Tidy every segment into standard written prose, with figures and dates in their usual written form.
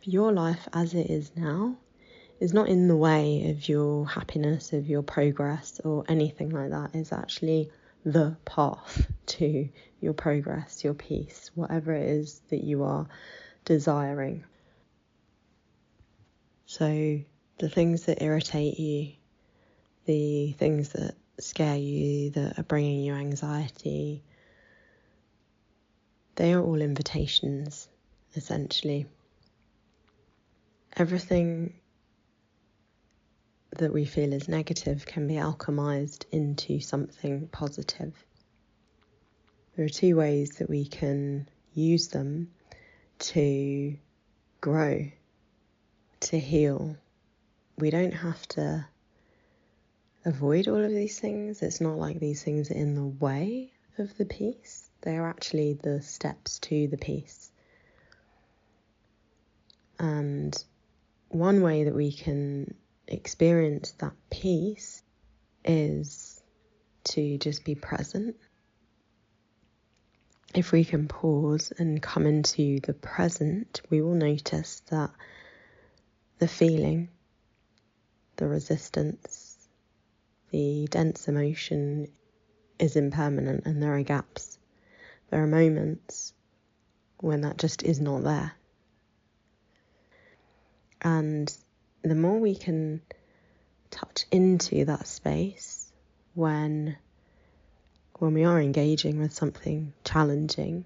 your life as it is now is not in the way of your happiness, of your progress, or anything like that. It's actually the path to your progress, your peace, whatever it is that you are desiring. So the things that irritate you, the things that scare you, that are bringing you anxiety, they are all invitations, essentially. Everything that we feel is negative can be alchemized into something positive. There are two ways that we can use them to grow, to heal. We don't have to avoid all of these things. It's not like these things are in the way of the peace. They are actually the steps to the peace. And one way that we can experience that peace is to just be present. If we can pause and come into the present, we will notice that the feeling, the resistance, the dense emotion is impermanent, and there are gaps. There are moments when that just is not there. And the more we can touch into that space when we are engaging with something challenging,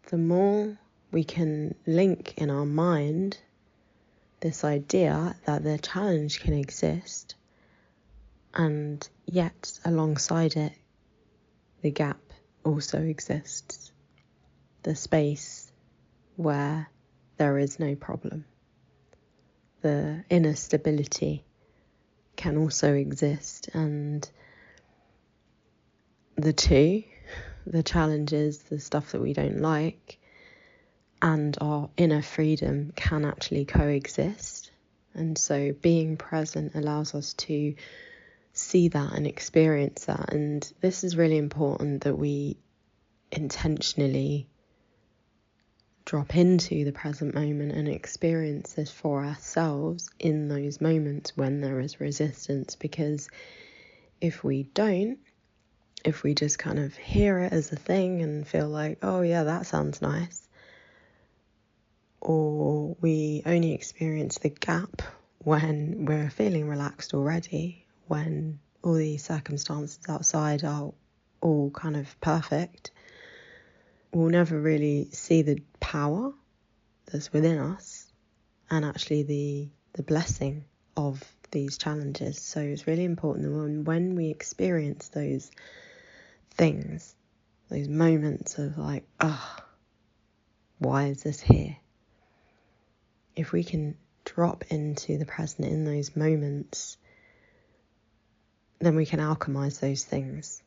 the more we can link in our mind this idea that the challenge can exist, and yet alongside it, the gap also exists. The space where there is no problem. The inner stability can also exist, and the two, the challenges, the stuff that we don't like, and our inner freedom can actually coexist. And so being present allows us to see that and experience that. And this is really important, that we intentionally drop into the present moment and experience this for ourselves in those moments when there is resistance. Because if we don't, if we just kind of hear it as a thing and feel like, oh yeah, that sounds nice, or we only experience the gap when we're feeling relaxed already, when all these circumstances outside are all kind of perfect, we'll never really see the power that's within us and actually the blessing of these challenges. So it's really important that when we experience those things, those moments of like, why is this here? If we can drop into the present in those moments, then we can alchemize those things.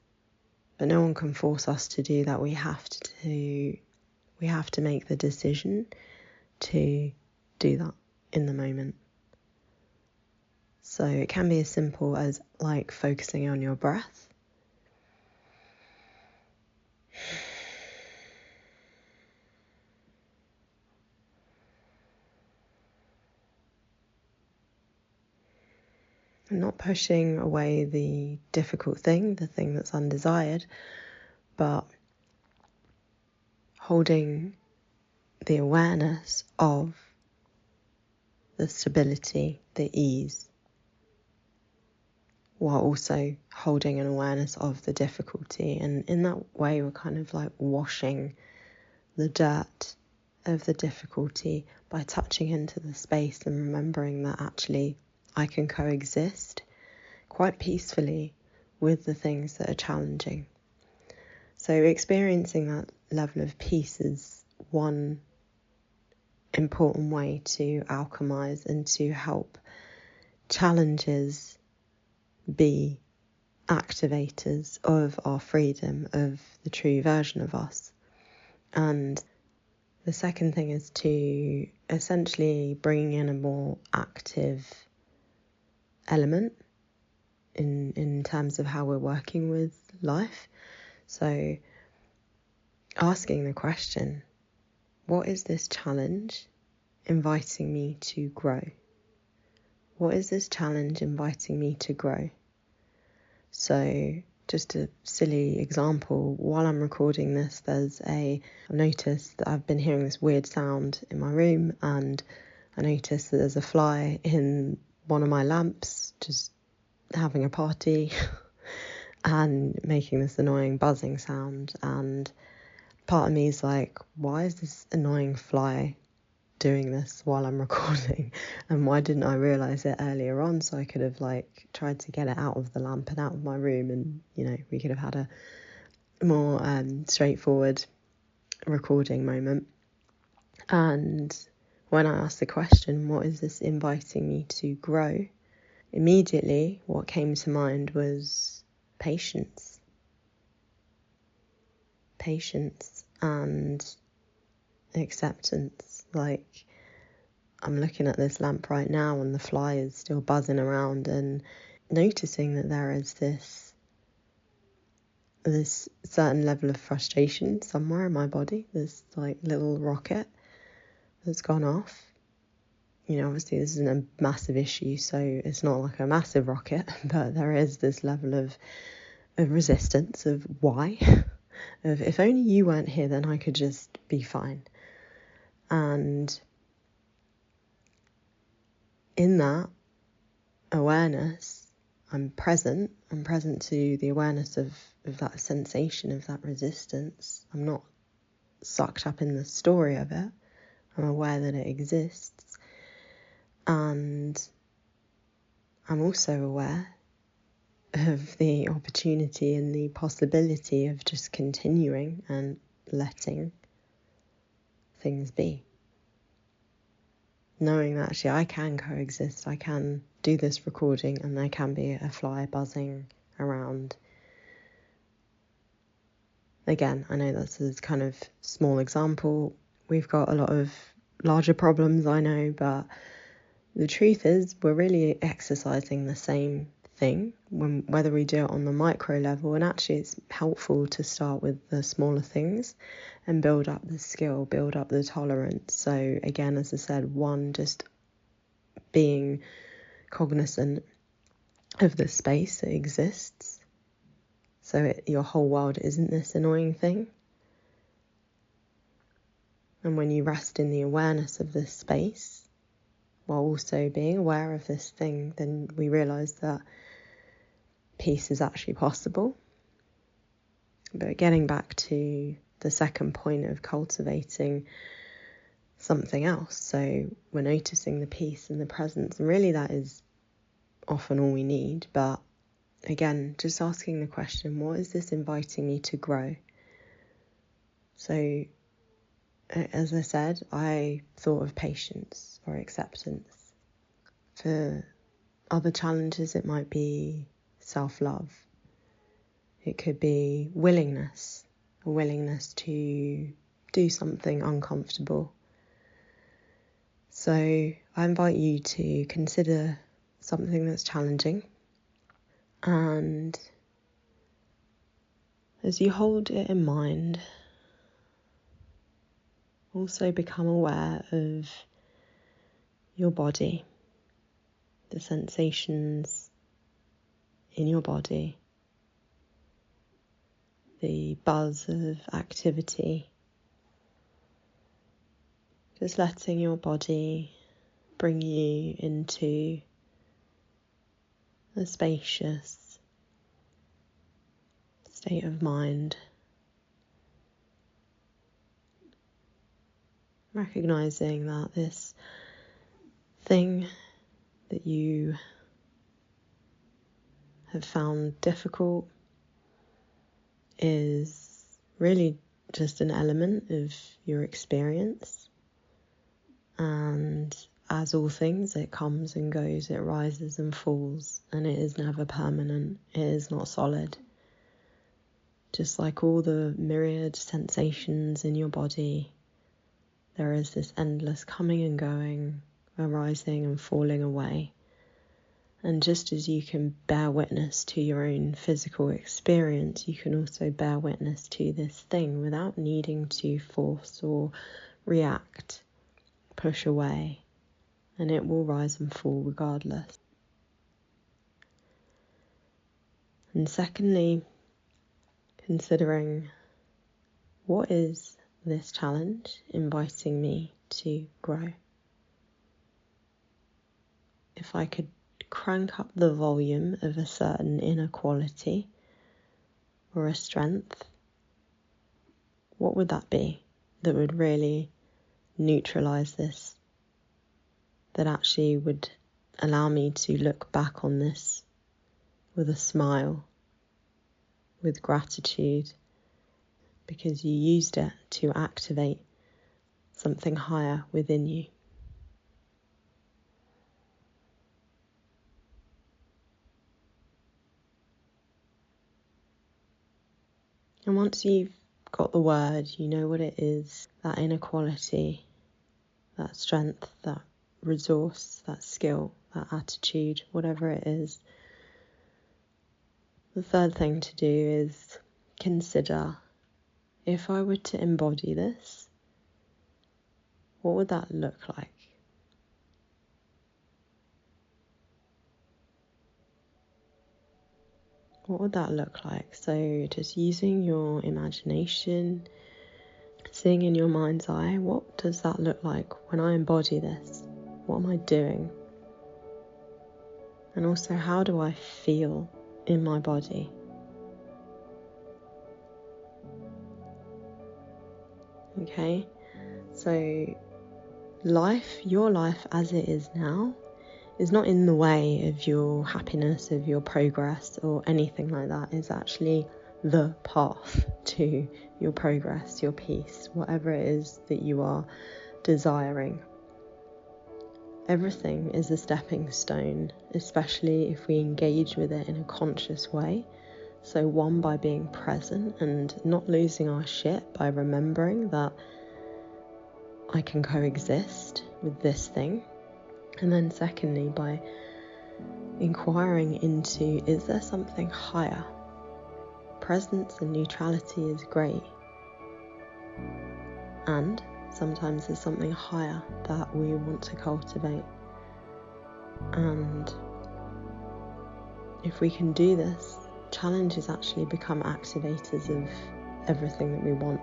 But no one can force us to do that. We have to make the decision to do that in the moment. So it can be as simple as like focusing on your breath. And not pushing away the difficult thing, the thing that's undesired, but holding the awareness of the stability, the ease, while also holding an awareness of the difficulty. And in that way, we're kind of like washing the dirt of the difficulty by touching into the space and remembering that actually I can coexist quite peacefully with the things that are challenging. So experiencing that level of peace is one important way to alchemize and to help challenges be activators of our freedom, of the true version of us. And the second thing is to essentially bring in a more active element in terms of how we're working with life. So asking the question, what is this challenge inviting me to grow? What is this challenge inviting me to grow? So just a silly example, while I'm recording this, I've noticed that I've been hearing this weird sound in my room, and I noticed that there's a fly in one of my lamps just having a party and making this annoying buzzing sound. And part of me is like, why is this annoying fly doing this while I'm recording, and why didn't I realise it earlier on, so I could have tried to get it out of the lamp and out of my room, and we could have had a more straightforward recording moment. And when I asked the question, what is this inviting me to grow, immediately what came to mind was patience and acceptance. I'm looking at this lamp right now and the fly is still buzzing around, and noticing that there is this certain level of frustration somewhere in my body, this little rocket that's gone off. Obviously this isn't a massive issue, so it's not like a massive rocket, but there is this level of resistance of why. Of if only you weren't here, then I could just be fine. And in that awareness, I'm present to the awareness of that sensation, of that resistance. I'm not sucked up in the story of it. I'm aware that it exists. And I'm also aware of the opportunity and the possibility of just continuing and letting things be. Knowing that actually I can coexist, I can do this recording, and there can be a fly buzzing around. Again, I know that's a kind of small example. We've got a lot of larger problems, I know, but the truth is we're really exercising the same thing, whether we do it on the micro level. And actually it's helpful to start with the smaller things and build up the skill, build up the tolerance. So again, as I said, one, just being cognizant of the space that exists, so your whole world isn't this annoying thing. And when you rest in the awareness of this space while also being aware of this thing, then we realise that peace is actually possible. But getting back to the second point of cultivating something else, so we're noticing the peace and the presence, and really that is often all we need. But again, just asking the question, what is this inviting me to grow? So as I said, I thought of patience or acceptance. For other challenges, it might be self-love. It could be willingness, a willingness to do something uncomfortable. So I invite you to consider something that's challenging, and as you hold it in mind, also become aware of your body, the sensations in your body, the buzz of activity. Just letting your body bring you into a spacious state of mind. Recognizing that this thing that you have found difficult is really just an element of your experience. And as all things, it comes and goes, it rises and falls, and it is never permanent, it is not solid. Just like all the myriad sensations in your body, there is this endless coming and going, arising and falling away. And just as you can bear witness to your own physical experience, you can also bear witness to this thing without needing to force or react, push away, and it will rise and fall regardless. And secondly, considering, what is this challenge inviting me to grow? If I could crank up the volume of a certain inner quality or a strength, what would that be that would really neutralize this, that actually would allow me to look back on this with a smile, with gratitude, because you used it to activate something higher within you? And once you've got the word, you know what it is, that inequality, that strength, that resource, that skill, that attitude, whatever it is. The third thing to do is consider, if I were to embody this, what would that look like? What would that look like? So just using your imagination, seeing in your mind's eye, what does that look like when I embody this? What am I doing? And also, how do I feel in my body? Okay, so your life as it is now, is not in the way of your happiness, of your progress, or anything like that. It's actually the path to your progress, your peace, whatever it is that you are desiring. Everything is a stepping stone, especially if we engage with it in a conscious way. So one, by being present and not losing our shit, by remembering that I can coexist with this thing. And then secondly, by inquiring into, is there something higher? Presence and neutrality is great. And sometimes there's something higher that we want to cultivate. And if we can do this, challenges actually become activators of everything that we want,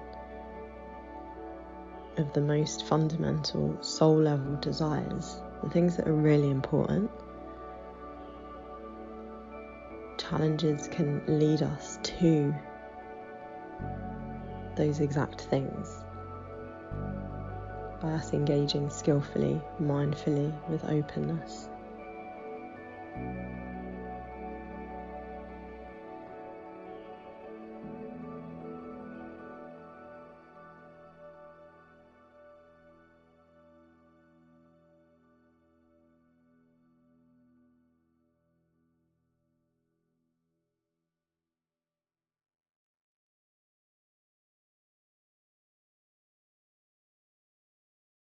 of the most fundamental soul level desires, the things that are really important. Challenges can lead us to those exact things by us engaging skillfully, mindfully, with openness.